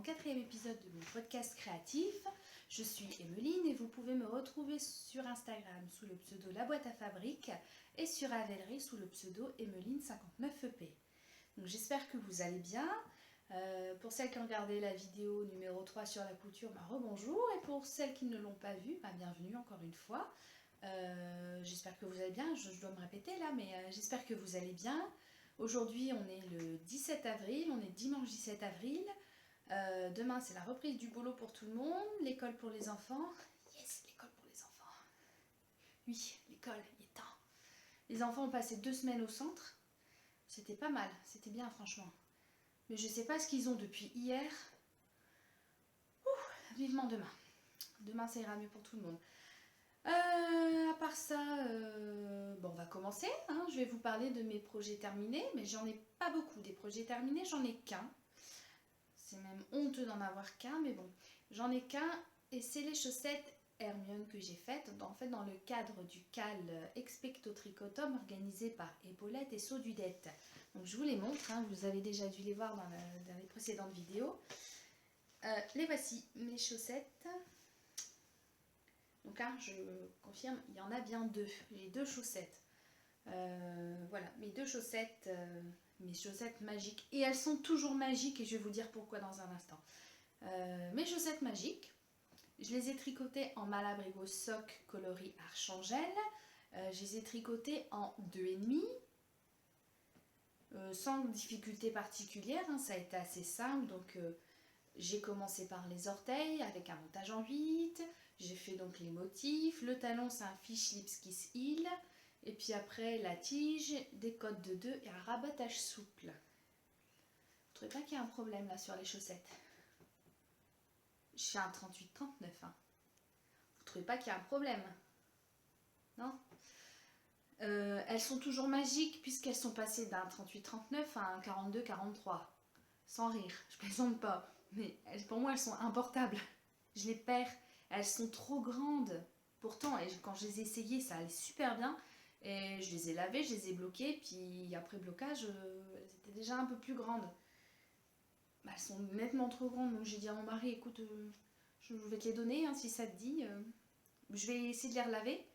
mon 4e épisode de mon podcast créatif. Je suis Emeline et vous pouvez me retrouver sur Instagram sous le pseudo La Boîte à Fabrique et sur Ravelry sous le pseudo Emeline59EP. Donc j'espère que vous allez bien. Pour celles qui ont regardé la vidéo numéro 3 sur la couture, rebonjour. Et pour celles qui ne l'ont pas vue, bienvenue encore une fois. J'espère que vous allez bien, je dois me répéter là, mais j'espère que vous allez bien. Aujourd'hui on est le 17 avril, on est dimanche 17 avril. Demain c'est la reprise du boulot pour tout le monde, l'école pour les enfants. Yes, l'école pour les enfants. Oui, l'école, il est temps. Les enfants ont passé 2 semaines au centre. C'était pas mal, c'était bien franchement. Mais je sais pas ce qu'ils ont depuis hier. Vivement demain. Demain ça ira mieux pour tout le monde. À part ça, on va commencer. Je vais vous parler de mes projets terminés, mais j'en ai pas beaucoup. Des projets terminés, j'en ai qu'un. C'est même honteux d'en avoir qu'un, mais bon, j'en ai qu'un. Et c'est les chaussettes Hermione que j'ai faites, dans le cadre du CAL Expecto Tricotum organisé par Epaulette et Saududette. Donc je vous les montre, vous avez déjà dû les voir dans les précédentes vidéos. Les voici, mes chaussettes. Donc je confirme, il y en a bien deux, les deux chaussettes. Voilà, mes deux chaussettes, mes chaussettes magiques. Et elles sont toujours magiques et je vais vous dire pourquoi dans un instant. Mes chaussettes magiques, je les ai tricotées en Malabrigo Sock coloris Archangel. Je les ai tricotées en 2,5. Sans difficulté particulière, ça a été assez simple. Donc j'ai commencé par les orteils avec un montage en 8. J'ai fait donc les motifs. Le talon c'est un Fish Lips Kiss Heel. Et puis après la tige, des cottes de 2 et un rabattage souple. Vous trouvez pas qu'il y a un problème là sur les chaussettes? Je fais un 38-39. Vous trouvez pas qu'il y a un problème? Non? Elles sont toujours magiques puisqu'elles sont passées d'un 38-39 à un 42-43. Sans rire, je plaisante pas. Mais pour moi elles sont importables. Je les perds. Elles sont trop grandes. Pourtant, quand je les ai essayées, ça allait super bien. Et je les ai lavées, je les ai bloquées. Puis après blocage, elles étaient déjà un peu plus grandes. Elles sont nettement trop grandes. Donc j'ai dit à mon mari, écoute, je vais te les donner si ça te dit. Je vais essayer de les relaver.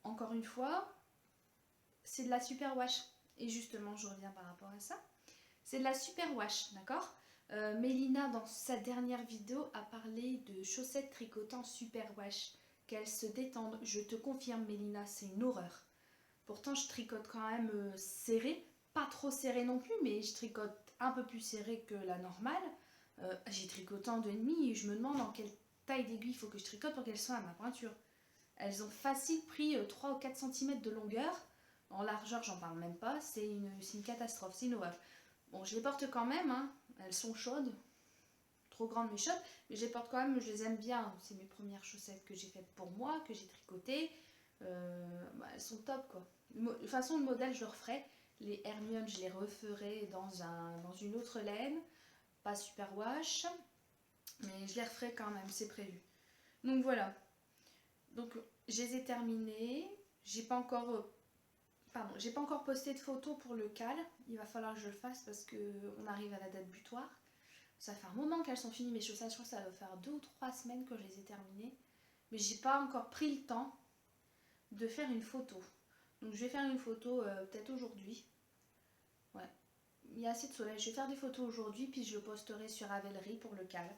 Encore une fois, c'est de la superwash. Et justement, je reviens par rapport à ça. C'est de la superwash, d'accord? Mélina, dans sa dernière vidéo, a parlé de chaussettes tricotant superwash, qu'elles se détendent. Je te confirme, Mélina, c'est une horreur. Pourtant, je tricote quand même serré, pas trop serré non plus, mais je tricote un peu plus serré que la normale. J'ai tricoté en 2,5 et je me demande en quelle taille d'aiguille il faut que je tricote pour qu'elles soient à ma pointure. Elles ont facile pris 3 ou 4 cm de longueur. En largeur, j'en parle même pas, c'est une catastrophe, c'est une horreur. Bon, je les porte quand même, elles sont chaudes, trop grandes mais chaudes, mais je les porte quand même, je les aime bien. C'est mes premières chaussettes que j'ai faites pour moi, que j'ai tricotées. Elles sont top quoi. De toute façon, le modèle, je le referai. Les Hermione, je les referai dans une autre laine, pas superwash, mais je les referai quand même, c'est prévu. Donc voilà. Donc je les ai terminées. J'ai pas encore posté de photos pour le CAL. Il va falloir que je le fasse parce qu'on arrive à la date butoir. Ça fait un moment qu'elles sont finies mes chaussettes. Je crois que ça va faire 2 ou 3 semaines que je les ai terminées. Mais j'ai pas encore pris le temps de faire une photo. Donc je vais faire une photo peut-être aujourd'hui. Ouais. Il y a assez de soleil. Je vais faire des photos aujourd'hui puis je le posterai sur Ravelry pour le CAL.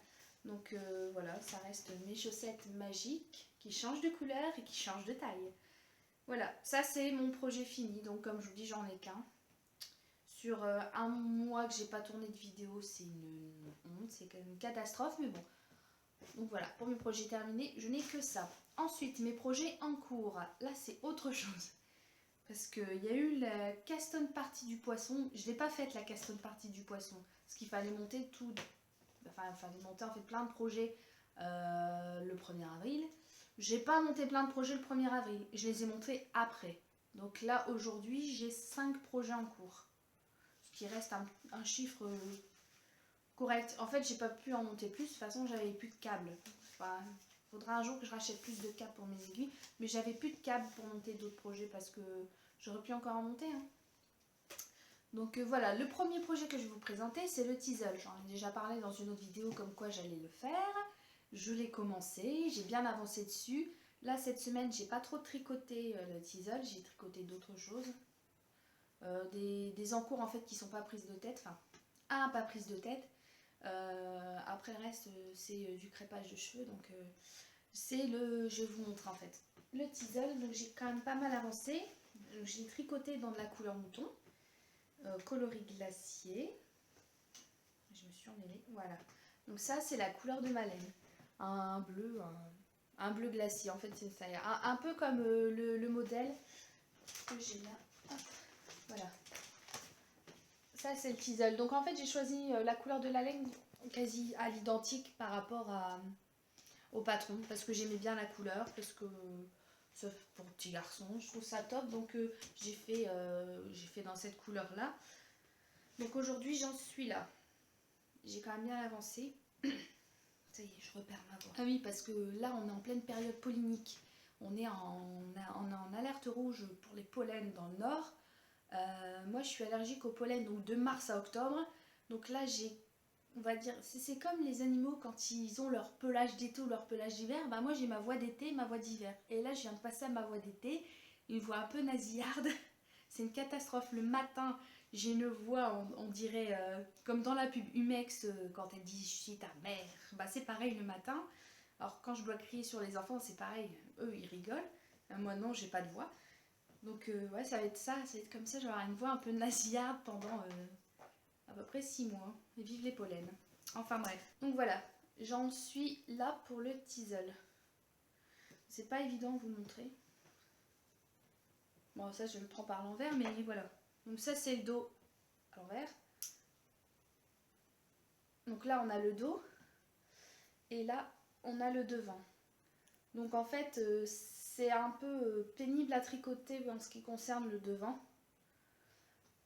Donc voilà, ça reste mes chaussettes magiques qui changent de couleur et qui changent de taille. Voilà, ça c'est mon projet fini, donc comme je vous dis, j'en ai qu'un. Sur un mois que j'ai pas tourné de vidéo, c'est une honte, c'est quand même une catastrophe, mais bon. Donc voilà, pour mes projets terminés, je n'ai que ça. Ensuite, mes projets en cours, là c'est autre chose. Parce qu'il y a eu la Caston Party du poisson, je l'ai pas faite la Caston Party du poisson, parce qu'il fallait monter il fallait monter en fait plein de projets le 1er avril. J'ai pas monté plein de projets le 1er avril, je les ai montés après. Donc là, aujourd'hui, j'ai 5 projets en cours. Ce qui reste un chiffre correct. En fait, j'ai pas pu en monter plus, de toute façon, j'avais plus de câbles. Faudra un jour que je rachète plus de câbles pour mes aiguilles, mais j'avais plus de câbles pour monter d'autres projets parce que j'aurais pu encore en monter. Donc voilà, le premier projet que je vais vous présenter, c'est le teasel. J'en ai déjà parlé dans une autre vidéo comme quoi j'allais le faire. Je l'ai commencé, j'ai bien avancé dessus. Là, cette semaine, j'ai pas trop tricoté le teasel, j'ai tricoté d'autres choses. Des encours en fait qui sont pas prises de tête, enfin, pas prise de tête. Après le reste, c'est du crépage de cheveux, donc je vais vous montrer en fait. Le teasel, donc j'ai quand même pas mal avancé. Je l'ai tricoté dans de la couleur mouton. Coloris glacier. Je me suis emmêlée, voilà. Donc ça c'est la couleur de ma laine. Un bleu glacier en fait, c'est ça. Un peu comme le modèle que j'ai là. Hop, voilà. Ça c'est le teasel. Donc en fait j'ai choisi la couleur de la laine quasi à l'identique par rapport au patron. Parce que j'aimais bien la couleur, parce que sauf pour petit garçon, je trouve ça top. Donc j'ai fait dans cette couleur là. Donc aujourd'hui j'en suis là. J'ai quand même bien avancé. Ça y est, je repère ma voix. Ah oui, parce que là on est en pleine période pollinique. On est en alerte rouge pour les pollens dans le nord. Moi je suis allergique au pollen donc de mars à octobre. Donc là on va dire, c'est comme les animaux quand ils ont leur pelage d'été ou leur pelage d'hiver. Bah moi j'ai ma voix d'été, ma voix d'hiver. Et là je viens de passer à ma voix d'été, une voix un peu nasillarde. C'est une catastrophe. Le matin, j'ai une voix, on dirait, comme dans la pub Humex, quand elle dit « je suis ta mère ». Bah c'est pareil le matin. Alors quand je dois crier sur les enfants, c'est pareil. Eux, ils rigolent. Moi non, j'ai pas de voix. Donc ouais, ça va être ça. Ça va être comme ça. Je vais avoir une voix un peu nasillarde pendant à peu près 6 mois. Et vive les pollens. Enfin bref. Donc voilà, j'en suis là pour le teasel. C'est pas évident de vous montrer. Bon, ça je le prends par l'envers, mais voilà. Donc ça c'est le dos à l'envers. Donc là on a le dos. Et là on a le devant. Donc en fait c'est un peu pénible à tricoter en ce qui concerne le devant.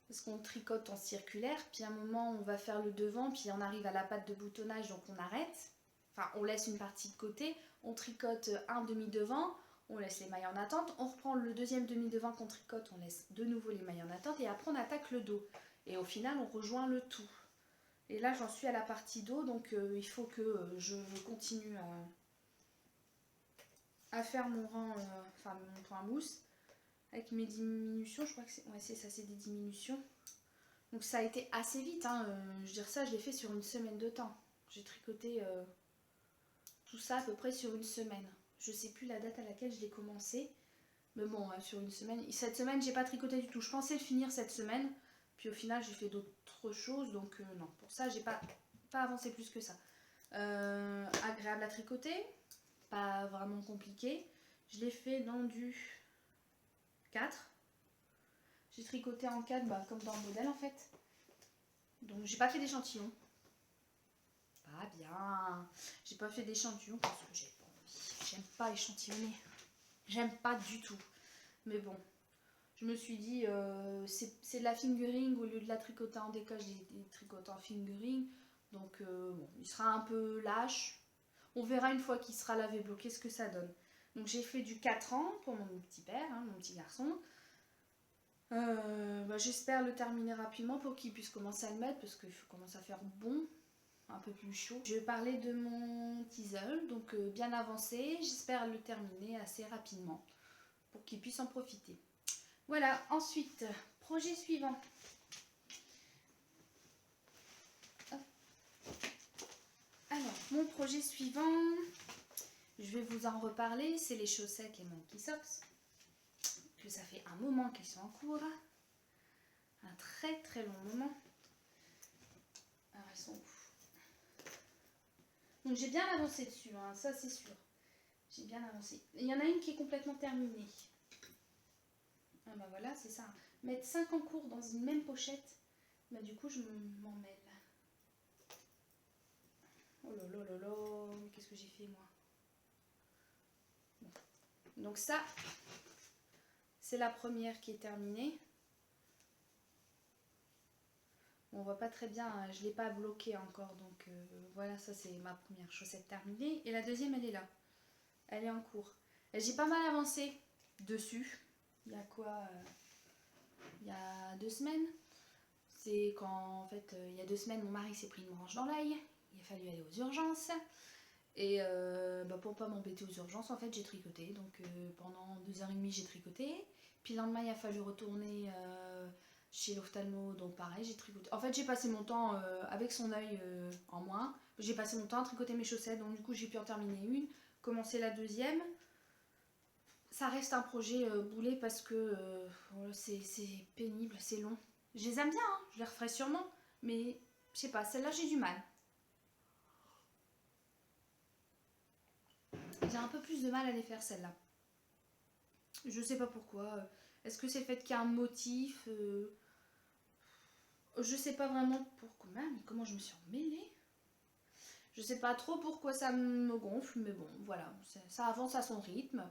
Parce qu'on tricote en circulaire, puis à un moment on va faire le devant, puis on arrive à la patte de boutonnage, donc on arrête. Enfin on laisse une partie de côté, on tricote un demi-devant, on laisse les mailles en attente, on reprend le deuxième demi-devant qu'on tricote, on laisse de nouveau les mailles en attente, et après on attaque le dos. Et au final on rejoint le tout. Et là j'en suis à la partie dos, donc il faut que je continue à faire mon rang, mon point à mousse. Avec mes diminutions, je crois que c'est ça, c'est des diminutions. Donc ça a été assez vite, hein. Je veux dire ça, je l'ai fait sur une semaine de temps. J'ai tricoté tout ça à peu près sur une semaine. Je sais plus la date à laquelle je l'ai commencé. Mais bon, sur une semaine. Cette semaine, j'ai pas tricoté du tout. Je pensais le finir cette semaine. Puis au final, j'ai fait d'autres choses. Donc non, pour ça, j'ai pas avancé plus que ça. Agréable à tricoter. Pas vraiment compliqué. Je l'ai fait dans du 4. J'ai tricoté en 4, comme dans le modèle en fait. Donc j'ai pas fait d'échantillon. Ah bien. J'ai pas fait d'échantillon parce que j'ai pas envie. J'aime pas échantillonner. J'aime pas du tout. Mais bon, je me suis dit, c'est de la fingering. Au lieu de la tricoter en décolle, j'ai tricoté en fingering. Donc bon, il sera un peu lâche. On verra une fois qu'il sera lavé bloqué ce que ça donne. Donc j'ai fait du 4 ans pour mon petit père, hein, mon petit garçon. J'espère le terminer rapidement pour qu'il puisse commencer à le mettre parce qu'il commence à faire bon, un peu plus chaud. Je vais parler de mon teasel, donc bien avancé. J'espère le terminer assez rapidement pour qu'il puisse en profiter. Voilà, ensuite, projet suivant. Hop. Alors, mon projet suivant, je vais vous en reparler, c'est les chaussettes, les monkey socks. Que ça fait un moment qu'elles sont en cours. Un très très long moment. Alors elles sont où? Donc j'ai bien avancé dessus, hein, ça c'est sûr. J'ai bien avancé. Il y en a une qui est complètement terminée. Ah bah voilà, c'est ça. Mettre 5 en cours dans une même pochette, bah du coup je m'en mêle. Oh là là là là, qu'est-ce que j'ai fait moi? Bon. Donc ça, c'est la première qui est terminée. Bon, on voit pas très bien, je ne l'ai pas bloqué encore, donc voilà, ça c'est ma première chaussette terminée. Et la deuxième, elle est là. Elle est en cours. J'ai pas mal avancé dessus. Il y a quoi Il y a 2 semaines. C'est quand, en fait, il y a 2 semaines, mon mari s'est pris une branche dans l'œil. Il a fallu aller aux urgences. Et pour pas m'embêter aux urgences, en fait, j'ai tricoté. Donc pendant 2h30, j'ai tricoté. Puis le lendemain, il a fallu retourner chez l'ophtalmo. Donc pareil, j'ai tricoté. En fait, j'ai passé mon temps avec son œil en moins. J'ai passé mon temps à tricoter mes chaussettes. Donc du coup, j'ai pu en terminer une, commencer la deuxième. Ça reste un projet boulet parce que c'est pénible, c'est long. Je les aime bien, hein, je les referai sûrement. Mais je sais pas, celle-là, j'ai du mal. J'ai un peu plus de mal à les faire, celle-là. Je sais pas pourquoi. Est-ce que c'est le fait qu'il y a un motif Je sais pas vraiment pourquoi. Mais comment je me suis emmêlée. Je sais pas trop pourquoi ça me gonfle, mais bon, voilà. Ça avance à son rythme.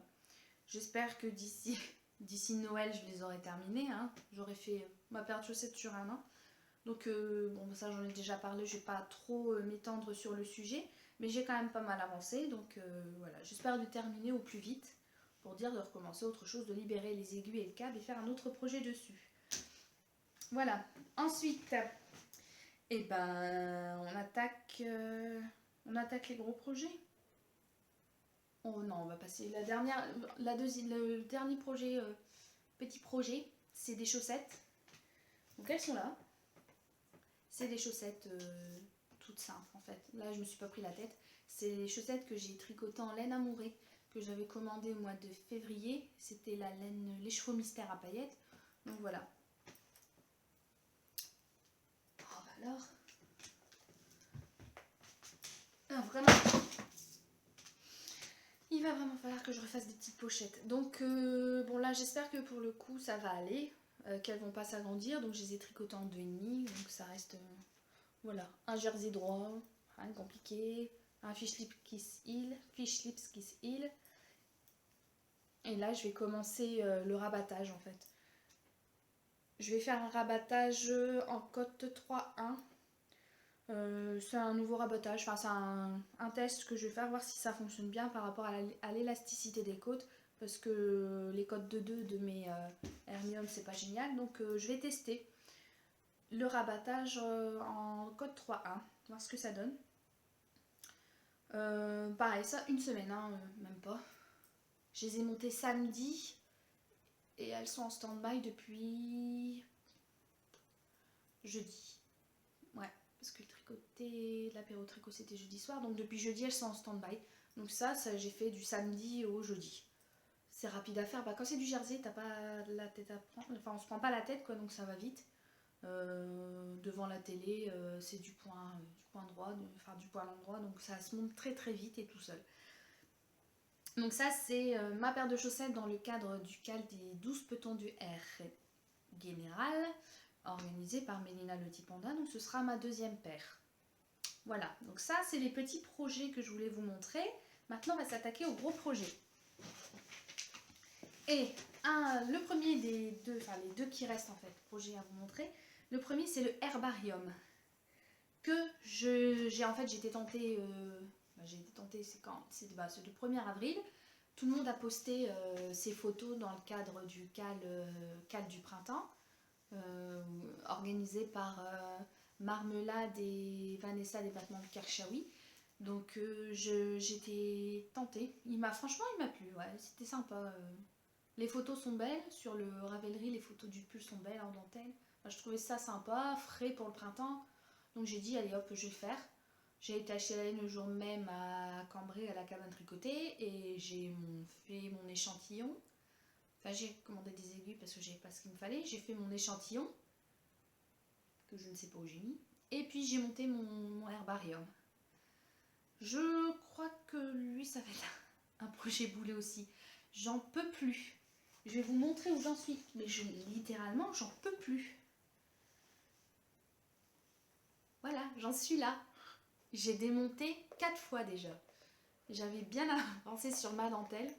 J'espère que d'ici Noël, je les aurai terminés. Hein. J'aurai fait ma paire de chaussettes sur un an. Donc, bon, ça j'en ai déjà parlé. Je vais pas trop m'étendre sur le sujet. Mais j'ai quand même pas mal avancé. Donc, voilà. J'espère de terminer au plus vite. Pour dire de recommencer autre chose, de libérer les aiguilles et le câble et faire un autre projet dessus. Voilà. Ensuite, eh ben, on attaque les gros projets. Oh non, on va passer le dernier projet, petit projet, c'est des chaussettes. Donc elles sont là. C'est des chaussettes toutes simples en fait. Là, je me suis pas pris la tête. C'est les chaussettes que j'ai tricotées en laine amourée que j'avais commandé au mois de février. C'était la laine Les Chevaux Mystères à paillettes. Donc voilà. Oh bah alors. Ah, vraiment. Il va vraiment falloir que je refasse des petites pochettes. Donc bon là j'espère que pour le coup ça va aller. Qu'elles vont pas s'agrandir. Donc je les ai tricotées en 2,5. Donc ça reste voilà. Un jersey droit. Rien de compliqué. Un fish lips kiss heel. Et là, je vais commencer le rabattage en fait. Je vais faire un rabattage en cote 3-1. C'est un nouveau rabattage, enfin c'est un test que je vais faire, voir si ça fonctionne bien par rapport à l'élasticité des côtes. Parce que les côtes de 2 de mes Hermione, c'est pas génial. Donc je vais tester le rabattage en cote 3-1, voir ce que ça donne. Pareil, ça, une semaine, hein, même pas. Je les ai montées samedi et elles sont en stand-by depuis jeudi. Ouais, parce que l'apéro tricot c'était jeudi soir, donc depuis jeudi elles sont en stand-by. Donc ça j'ai fait du samedi au jeudi. C'est rapide à faire. Bah, quand c'est du jersey, t'as pas la tête à prendre. Enfin, on se prend pas la tête quoi, donc ça va vite. Devant la télé, c'est du point droit, du point à l'endroit, donc ça se monte très très vite et tout seul. Donc ça c'est ma paire de chaussettes dans le cadre du cal des 12 petons du R Général, organisé par Mélina Le Petit Panda, donc ce sera ma deuxième paire. Voilà, donc ça c'est les petits projets que je voulais vous montrer. Maintenant on va s'attaquer au gros projet. Et le premier des deux, enfin les deux qui restent en fait, projets à vous montrer. Le premier c'est le herbarium. Que j'étais tentée, c'est quand c'est le 1er avril. Tout le monde a posté ses photos dans le cadre du cal du printemps, organisé par Marmelade et Vanessa des Battements de Kershawi. Donc j'étais tentée. Franchement, il m'a plu, ouais, c'était sympa. Les photos sont belles, sur le Ravelry, les photos du pull sont belles en dentelle. Enfin, je trouvais ça sympa, frais pour le printemps. Donc j'ai dit, allez hop, je vais le faire. J'ai été acheter la laine le jour même à Cambrai, à la cabane tricotée, et j'ai fait mon échantillon. Enfin, j'ai commandé des aiguilles parce que j'avais pas ce qu'il me fallait. J'ai fait mon échantillon, que je ne sais pas où j'ai mis. Et puis j'ai monté mon herbarium. Je crois que lui, ça va être un projet boulet aussi. J'en peux plus. Je vais vous montrer où j'en suis. Mais littéralement, j'en peux plus. Voilà, j'en suis là. J'ai démonté 4 fois déjà. J'avais bien avancé sur ma dentelle.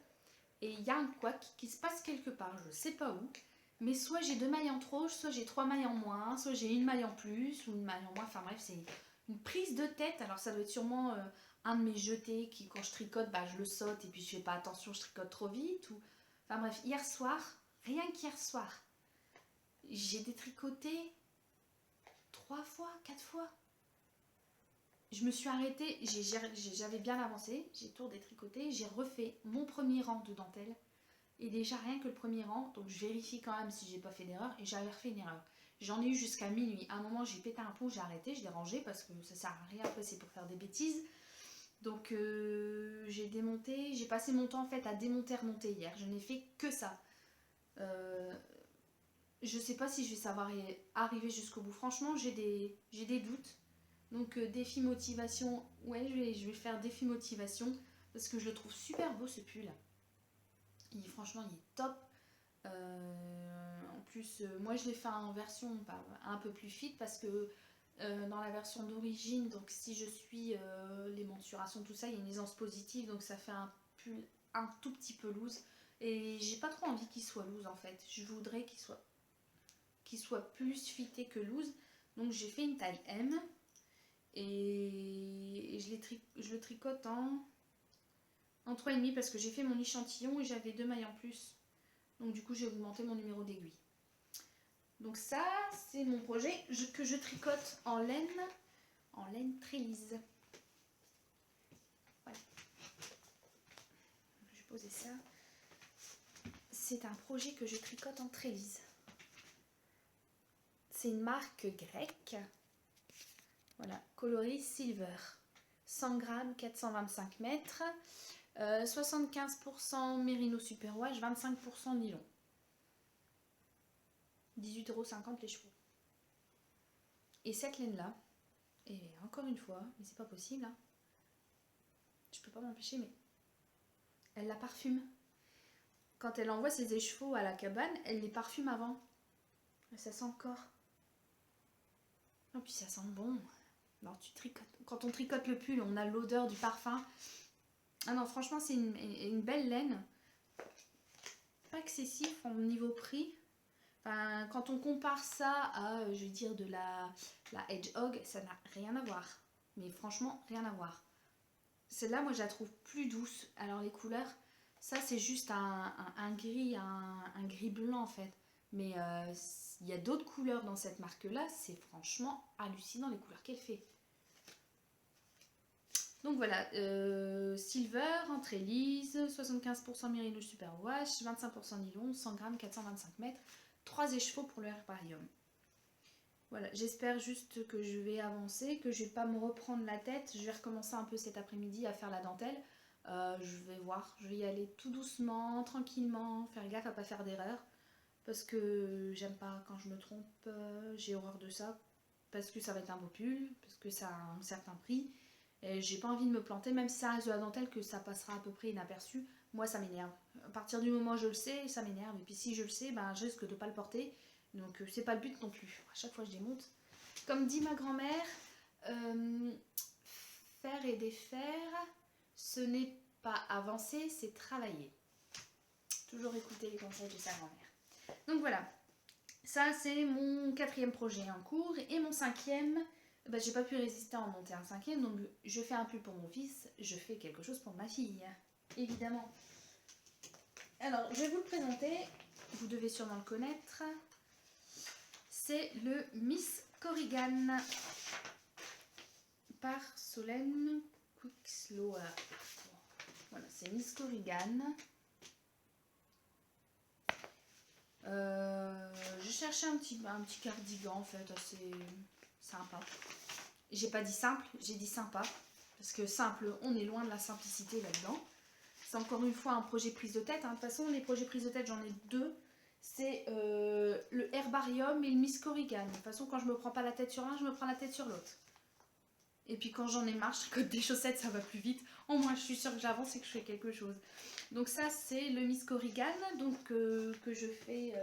Et il y a un couac qui se passe quelque part, je sais pas où. Mais soit j'ai 2 mailles en trop, soit j'ai 3 mailles en moins, soit j'ai une maille en plus ou une maille en moins. Enfin bref, c'est une prise de tête. Alors ça doit être sûrement un de mes jetés qui, quand je tricote, je le saute et puis je fais pas attention, je tricote trop vite. Enfin bref, hier soir, rien qu'hier soir, j'ai détricoté 3 fois, 4 fois. Je me suis arrêtée, j'avais bien avancé, j'ai tout détricoté, j'ai refait mon premier rang de dentelle. Et déjà rien que le premier rang, donc je vérifie quand même si j'ai pas fait d'erreur, et j'avais refait une erreur. J'en ai eu jusqu'à minuit. À un moment j'ai pété un plomb, j'ai arrêté, je l'ai rangé parce que ça sert à rien, après c'est pour faire des bêtises. Donc j'ai démonté, j'ai passé mon temps en fait à démonter, remonter hier. Je n'ai fait que ça. Je sais pas si je vais savoir arriver jusqu'au bout. Franchement, j'ai des doutes. Donc défi motivation, ouais, je vais faire défi motivation parce que je le trouve super beau ce pull. Franchement, il est top. En plus, moi je l'ai fait en version un peu plus fit parce que dans la version d'origine, donc si je suis les mensurations, tout ça, il y a une aisance positive, donc ça fait un pull un tout petit peu loose. Et j'ai pas trop envie qu'il soit loose en fait. Je voudrais qu'il soit plus fité que loose. Donc j'ai fait une taille M. Et je le tricote en 3,5 parce que j'ai fait mon échantillon et j'avais 2 mailles en plus. Donc du coup j'ai augmenté mon numéro d'aiguille. Donc ça c'est mon projet que je tricote en laine très lisse. Voilà. Je vais poser ça. C'est un projet que je tricote en très lisse. C'est une marque grecque. Voilà, coloris Silver. 100 grammes, 425 mètres. 75% Merino Superwash, 25% nylon. 18,50 € les chevaux. Et cette laine-là, et encore une fois, mais c'est pas possible, hein. Je peux pas m'empêcher, mais elle la parfume. Quand elle envoie ses écheveaux à la cabane, elle les parfume avant. Ça sent le corps. Et puis ça sent bon. Alors tu tricotes. Quand on tricote le pull, on a l'odeur du parfum. Ah non, franchement, c'est une belle laine. Pas excessif au niveau prix. Enfin, quand on compare ça à, je veux dire, de la Hedgehog, ça n'a rien à voir. Mais franchement, rien à voir. Celle-là, moi, je la trouve plus douce. Alors, les couleurs, ça, c'est juste un gris, un gris blanc, en fait. Mais il y a d'autres couleurs dans cette marque-là. C'est franchement hallucinant, les couleurs qu'elle fait. Donc voilà, Silver, entrée lisse, 75% Merino Superwash, 25% nylon, 100 grammes, 425 mètres, 3 écheveaux pour le herbarium. Voilà, j'espère juste que je vais avancer, que je vais pas me reprendre la tête. Je vais recommencer un peu cet après-midi à faire la dentelle. Je vais voir, je vais y aller tout doucement, tranquillement, faire gaffe à pas faire d'erreur. Parce que j'aime pas quand je me trompe, j'ai horreur de ça. Parce que ça va être un beau pull, parce que ça a un certain prix. Et j'ai pas envie de me planter, même si ça reste de la dentelle, que ça passera à peu près inaperçu. Moi, ça m'énerve. À partir du moment où je le sais, ça m'énerve. Et puis si je le sais, ben, je risque de pas le porter. Donc c'est pas le but non plus. À chaque fois, je démonte. Comme dit ma grand-mère, faire et défaire, ce n'est pas avancer, c'est travailler. Toujours écouter les conseils de sa grand-mère. Donc voilà. Ça, c'est mon 4e projet en cours. Et mon 5e... Bah, j'ai pas pu résister à en monter un 5e, donc je fais un pull pour mon fils, je fais quelque chose pour ma fille, évidemment. Alors, je vais vous le présenter, vous devez sûrement le connaître. C'est le Miss Corrigan par Solène Quickslower. Voilà, c'est Miss Corrigan. Je cherchais un petit cardigan en fait, assez sympa. J'ai pas dit simple, j'ai dit sympa. Parce que simple, on est loin de la simplicité là-dedans. C'est encore une fois un projet prise de tête. De toute façon, les projets prise de tête, j'en ai 2. C'est le herbarium et le Miss Corrigan. De toute façon, quand je me prends pas la tête sur un, je me prends la tête sur l'autre. Et puis quand j'en ai marre, je tricote des chaussettes, ça va plus vite. Au moins, je suis sûre que j'avance et que je fais quelque chose. Donc ça, c'est le Miss Corrigan, donc, que je fais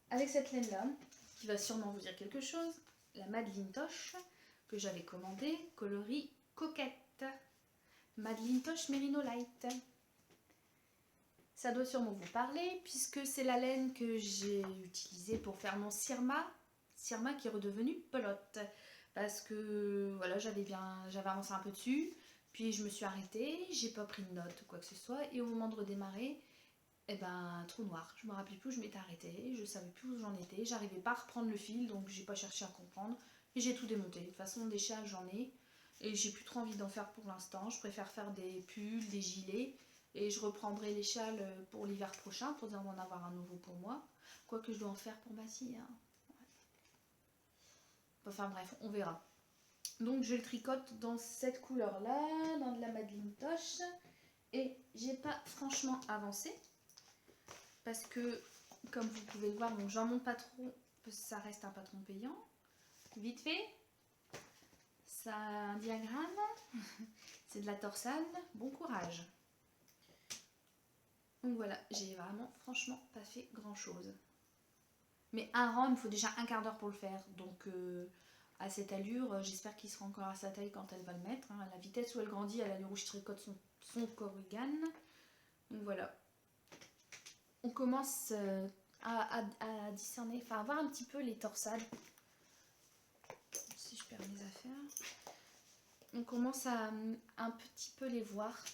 avec cette laine-là, qui va sûrement vous dire quelque chose. La Madelinetosh que j'avais commandée, coloris coquette. Madelinetosh Merino Light. Ça doit sûrement vous parler puisque c'est la laine que j'ai utilisée pour faire mon Sirma qui est redevenu pelote. Parce que voilà, j'avais avancé un peu dessus, puis je me suis arrêtée, j'ai pas pris de notes ou quoi que ce soit, et au moment de redémarrer, et ben trou noir. Je me rappelais plus où je m'étais arrêtée, je savais plus où j'en étais, j'arrivais pas à reprendre le fil, donc j'ai pas cherché à comprendre et j'ai tout démonté. De toute façon, des châles j'en ai et j'ai plus trop envie d'en faire pour l'instant. Je préfère faire des pulls, des gilets et je reprendrai les châles pour l'hiver prochain pour en avoir un nouveau pour moi. Quoique je dois en faire pour ma fille. Hein. Enfin bref, on verra. Donc je le tricote dans cette couleur là, dans de la Madeleine Toche. Et j'ai pas franchement avancé. Parce que, comme vous pouvez le voir, bon, j'en monte pas trop. Parce que ça reste un patron payant. Vite fait. Ça a un diagramme. C'est de la torsade. Bon courage. Donc voilà, j'ai vraiment franchement pas fait grand chose. Mais un rang, il me faut déjà un quart d'heure pour le faire. Donc à cette allure, j'espère qu'il sera encore à sa taille quand elle va le mettre. Hein. À la vitesse où elle grandit, à l'allure où je tricote son corrigane. Donc voilà. On commence à discerner, enfin à voir un petit peu les torsades. Si je perds mes affaires. On commence à un petit peu les voir.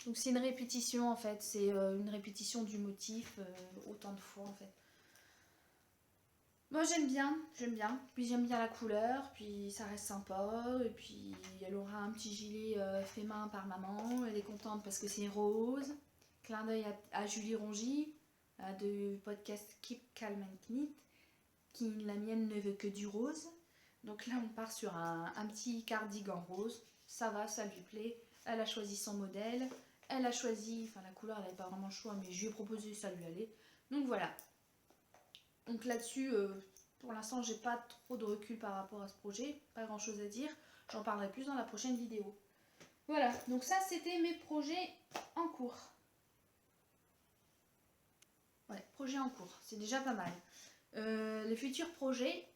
Donc c'est une répétition en fait, c'est une répétition du motif autant de fois en fait. Moi j'aime bien, puis j'aime bien la couleur, puis ça reste sympa, et puis elle aura un petit gilet fait main par maman, elle est contente parce que c'est rose. Clin d'œil à Julie Rongy, du podcast Keep Calm and Knit, qui la mienne ne veut que du rose. Donc là on part sur un petit cardigan rose, ça va, ça lui plaît, elle a choisi son modèle, elle a choisi, enfin la couleur elle n'avait pas vraiment le choix mais je lui ai proposé, ça lui allait. Donc voilà. Donc là-dessus, pour l'instant j'ai pas trop de recul par rapport à ce projet, pas grand chose à dire, j'en parlerai plus dans la prochaine vidéo. Voilà, donc ça c'était mes projets en cours. Ouais, projets en cours, c'est déjà pas mal. Les futurs projets,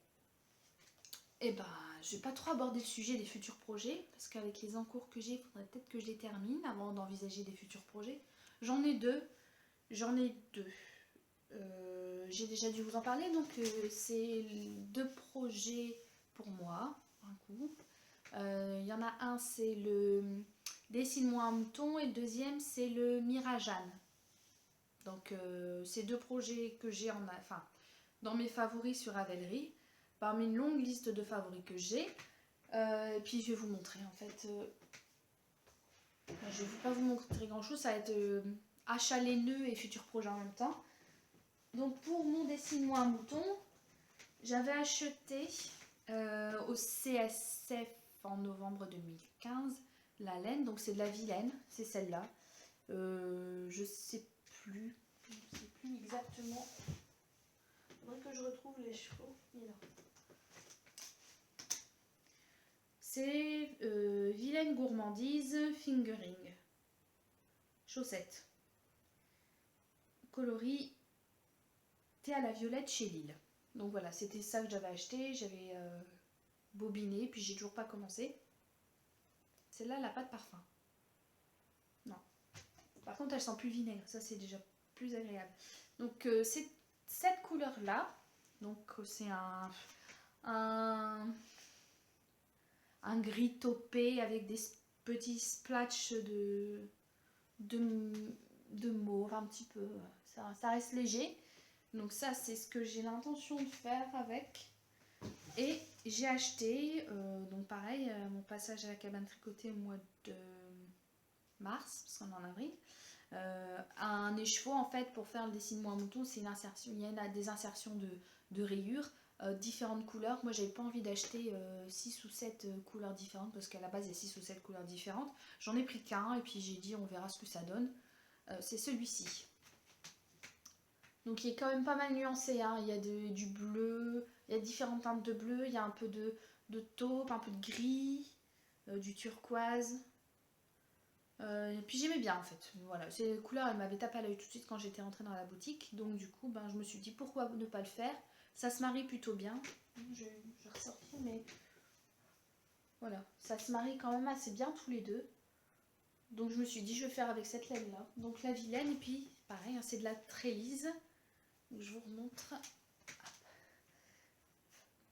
eh ben, je vais pas trop aborder le sujet des futurs projets, parce qu'avec les encours que j'ai, il faudrait peut-être que je les termine avant d'envisager des futurs projets. J'en ai deux. J'ai déjà dû vous en parler, donc c'est deux projets pour moi, un coup. Il y en a un, c'est le Dessine-moi un mouton, et le deuxième, c'est le Mirajane. Donc, c'est deux projets que j'ai dans mes favoris sur Ravelry, parmi une longue liste de favoris que j'ai. Et puis, je vais vous montrer, en fait. Je ne vais pas vous montrer grand-chose, ça va être achat les nœuds et futurs projets en même temps. Donc, pour mon Dessine-moi un mouton, j'avais acheté au CSF en novembre 2015 la laine, donc c'est de la vilaine, c'est celle-là. Je sais plus exactement. Il faudrait que je retrouve les chevaux. C'est vilaine gourmandise fingering. Chaussettes. Coloris thé à la violette chez Lille. Donc voilà, c'était ça que j'avais acheté, j'avais bobiné, puis j'ai toujours pas commencé. Celle-là, elle n'a pas de parfum. Non. Par contre, elle sent plus vinaigre, ça c'est déjà plus agréable. Donc c'est cette couleur-là. Donc c'est un gris taupé avec des petits splatchs de mauve un petit peu. Ça reste léger. Donc ça, c'est ce que j'ai l'intention de faire avec. Et j'ai acheté, donc pareil, mon passage à la cabane tricotée au mois de mars, parce qu'on est en avril, un écheveau en fait pour faire le Dessine-moi un mouton, c'est une insertion, il y a des insertions de rayures, différentes couleurs. Moi j'avais pas envie d'acheter 6 ou 7 couleurs différentes, parce qu'à la base il y a 6 ou 7 couleurs différentes. J'en ai pris qu'un et puis j'ai dit on verra ce que ça donne. C'est celui-ci. Donc il est quand même pas mal nuancé, hein. Il y a du bleu, il y a différentes teintes de bleu, il y a un peu de taupe, un peu de gris, du turquoise. Et puis j'aimais bien en fait. Voilà, ces couleurs elles m'avaient tapé à l'œil tout de suite quand j'étais rentrée dans la boutique. Donc du coup je me suis dit pourquoi ne pas le faire. Ça se marie plutôt bien. Je vais ressortir mais voilà, ça se marie quand même assez bien tous les deux. Donc je me suis dit je vais faire avec cette laine là. Donc la vilaine et puis pareil, hein, c'est de la trélise. Je vous remontre.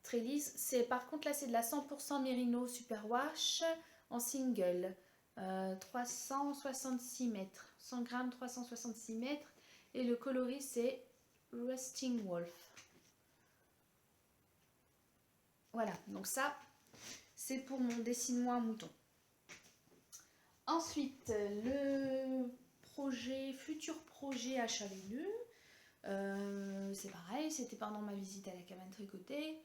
Trélise, c'est par contre là c'est de la 100% Merino Superwash en single. 366 mètres. 100 grammes, 366 mètres. Et le coloris, c'est Rusting Wolf. Voilà, donc ça, c'est pour mon dessine-moi un mouton. Ensuite, le futur projet achat veineux. C'est pareil, c'était pendant ma visite à la cabane tricotée.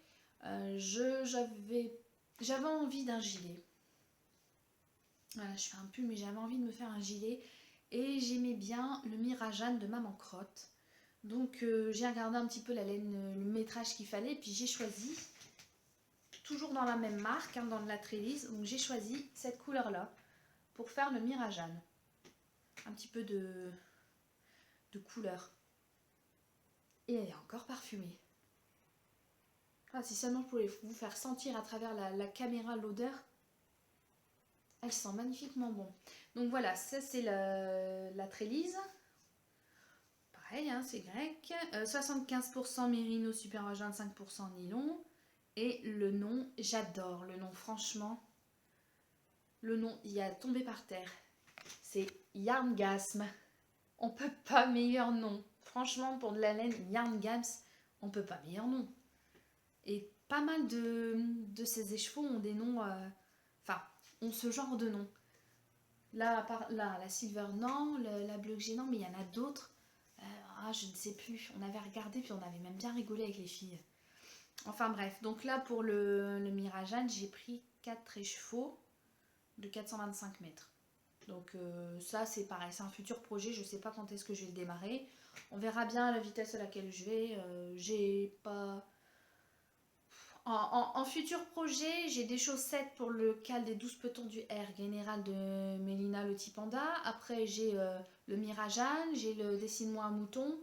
J'avais envie d'un gilet. Voilà, je fais un pull, mais j'avais envie de me faire un gilet. Et j'aimais bien le Mirajan de Maman Crotte. Donc j'ai regardé un petit peu la laine, le métrage qu'il fallait. Puis j'ai choisi, toujours dans la même marque, hein, dans la Trélise. Donc j'ai choisi cette couleur-là pour faire le Mirajan. Un petit peu de couleur. Et elle est encore parfumée. Ah, si seulement je pouvais vous faire sentir à travers la caméra l'odeur. Elle sent magnifiquement bon. Donc voilà, ça c'est la Trélise. Pareil, hein, c'est grec. 75% mérino, super 25% nylon. Et le nom, j'adore le nom, franchement. Le nom, il a tombé par terre. C'est Yarngasm. On peut pas meilleur nom. Franchement, pour de la laine, Yarngasm, on peut pas meilleur nom. Et pas mal de ces écheveaux ont des noms... ont ce genre de nom. Là, la Silver, non. La Bleu que j'ai, non. Mais il y en a d'autres. Je ne sais plus. On avait regardé, puis on avait même bien rigolé avec les filles. Enfin bref. Donc là, pour le Mirajan, j'ai pris 4 écheveaux de 425 mètres. Donc ça, c'est pareil. C'est un futur projet. Je ne sais pas quand est-ce que je vais le démarrer. On verra bien à la vitesse à laquelle je vais. J'ai pas... En futur projet, j'ai des chaussettes pour le cal des 12 petons du Air Général de Mélina le Tipanda. Après, j'ai le Mirajan, j'ai le Dessine-moi un mouton.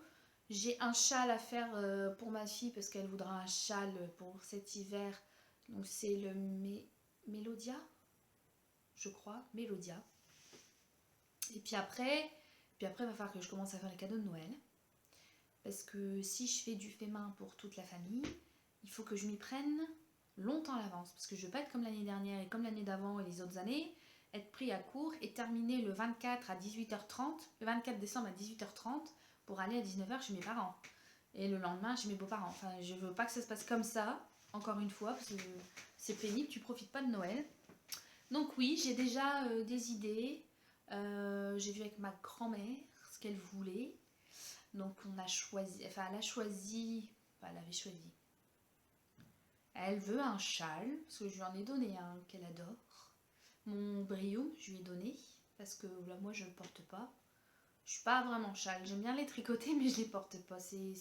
J'ai un châle à faire pour ma fille parce qu'elle voudra un châle pour cet hiver. Donc c'est le Mélodia, je crois, Mélodia. Et puis après, il va falloir que je commence à faire les cadeaux de Noël. Parce que si je fais du fait main pour toute la famille, il faut que je m'y prenne longtemps à l'avance. Parce que je ne veux pas être comme l'année dernière et comme l'année d'avant et les autres années, être pris à court et terminer le 24 à 18h30, le 24 décembre à 18h30 pour aller à 19h chez mes parents. Et le lendemain chez mes beaux-parents. Enfin, je ne veux pas que ça se passe comme ça, encore une fois, parce que c'est pénible, tu ne profites pas de Noël. Donc oui, j'ai déjà des idées. J'ai vu avec ma grand-mère ce qu'elle voulait. Donc on a choisi, enfin elle a choisi, enfin elle avait choisi. Elle veut un châle, parce que je lui en ai donné un qu'elle adore. Mon brio, je lui ai donné, parce que là moi je ne le porte pas. Je suis pas vraiment châle, j'aime bien les tricoter mais je les porte pas, c'est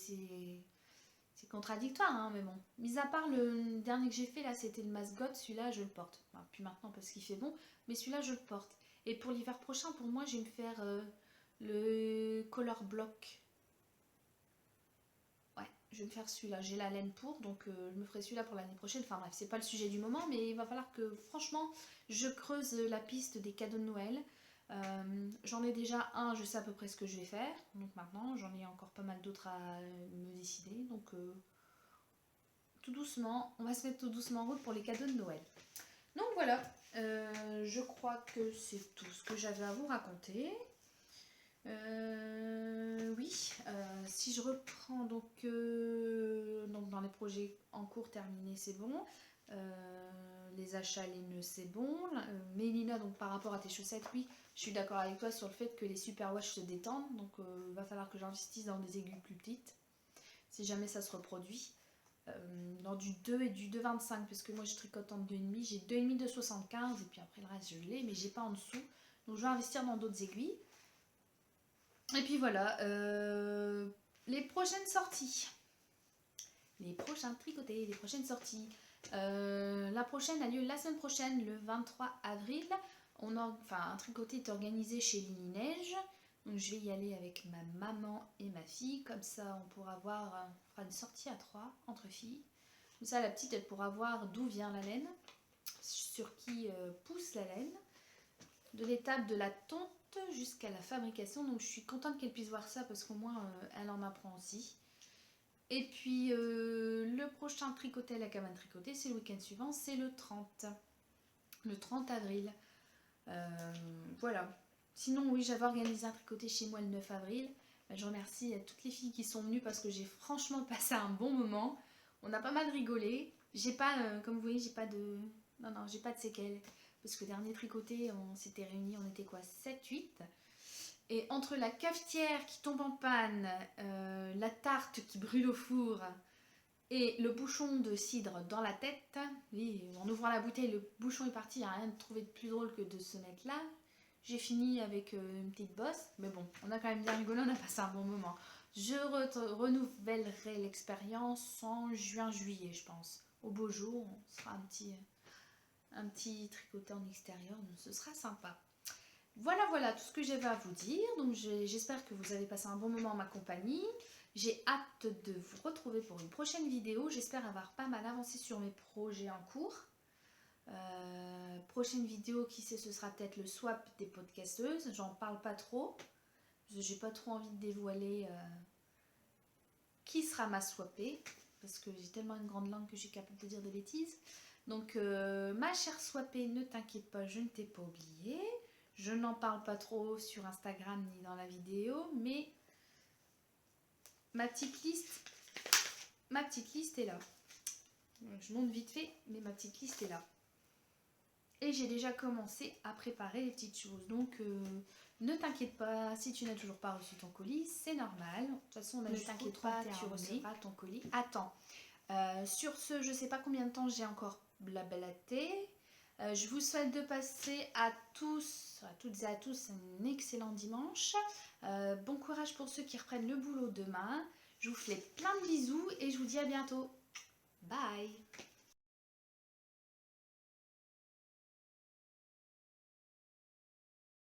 contradictoire hein, mais bon. Mis à part le dernier que j'ai fait là, c'était le mascotte, celui-là je le porte. Enfin, puis maintenant parce qu'il fait bon, mais celui-là je le porte. Et pour l'hiver prochain, pour moi je vais me faire le color block. Ouais, je vais me faire celui-là. J'ai la laine pour, donc je me ferai celui-là pour l'année prochaine. Enfin bref, c'est pas le sujet du moment, mais il va falloir que franchement, je creuse la piste des cadeaux de Noël. J'en ai déjà un, je sais à peu près ce que je vais faire. Donc maintenant, j'en ai encore pas mal d'autres à me décider. Donc tout doucement, on va se mettre tout doucement en route pour les cadeaux de Noël. Donc voilà, je crois que c'est tout ce que j'avais à vous raconter. Oui, si je reprends donc dans les projets en cours terminés, c'est bon. Les achats, les nœuds, c'est bon. Mélina, donc par rapport à tes chaussettes, oui, je suis d'accord avec toi sur le fait que les super wash se détendent. Donc il va falloir que j'investisse dans des aiguilles plus petites, si jamais ça se reproduit. Dans du 2 et du 2,25, parce que moi je tricote en 2,5. J'ai 2,5 de 75, et puis après le reste je l'ai, mais j'ai pas en dessous. Donc je vais investir dans d'autres aiguilles. Et puis voilà, les prochaines sorties. Les prochains tricotés, les prochaines sorties. La prochaine a lieu la semaine prochaine, le 23 avril. Un tricoté est organisé chez Lily Neige. Donc je vais y aller avec ma maman et ma fille. Comme ça, on fera une sortie à 3 entre filles. Comme ça, la petite, elle pourra voir d'où vient la laine, sur qui pousse la laine, de l'étape de la tonte jusqu'à la fabrication. Donc je suis contente qu'elle puisse voir ça parce qu'au moins elle en apprend aussi. Et puis le prochain tricoté à la cabane tricotée, c'est le week-end suivant, c'est le 30 avril. Voilà. Sinon, oui, j'avais organisé un tricoté chez moi le 9 avril. Je remercie toutes les filles qui sont venues parce que j'ai franchement passé un bon moment. On a pas mal rigolé. J'ai pas, comme vous voyez, j'ai pas de... Non, non, j'ai pas de séquelles. Parce que dernier tricoté, on s'était réunis, on était quoi, 7-8. Et entre la cafetière qui tombe en panne, la tarte qui brûle au four et le bouchon de cidre dans la tête, oui, en ouvrant la bouteille, le bouchon est parti, il n'y a rien de trouvé de plus drôle que de se mettre là. J'ai fini avec une petite bosse, mais bon, on a quand même bien rigolé, on a passé un bon moment. Je renouvellerai l'expérience en juin-juillet, je pense. Au beau jour, on sera un petit tricoté en extérieur, donc ce sera sympa. Voilà tout ce que j'avais à vous dire. Donc j'espère que vous avez passé un bon moment en ma compagnie. J'ai hâte de vous retrouver pour une prochaine vidéo. J'espère avoir pas mal avancé sur mes projets en cours. Prochaine vidéo, qui sait, ce sera peut-être le swap des podcasteuses. J'en parle pas trop. J'ai pas trop envie de dévoiler qui sera ma swappée. Parce que j'ai tellement une grande langue que je suis capable de dire des bêtises. Donc ma chère swappée, ne t'inquiète pas, je ne t'ai pas oubliée. Je n'en parle pas trop sur Instagram ni dans la vidéo, mais ma petite liste est là. Je monte vite fait, mais ma petite liste est là. Et j'ai déjà commencé à préparer les petites choses. Donc ne t'inquiète pas, si tu n'as toujours pas reçu ton colis, c'est normal. De toute façon, ne t'inquiète pas, tu recevras ton colis. Attends, sur ce, je ne sais pas combien de temps j'ai encore blablaté. Je vous souhaite de passer à tous, à toutes et à tous, un excellent dimanche. Bon courage pour ceux qui reprennent le boulot demain. Je vous fais plein de bisous et je vous dis à bientôt. Bye!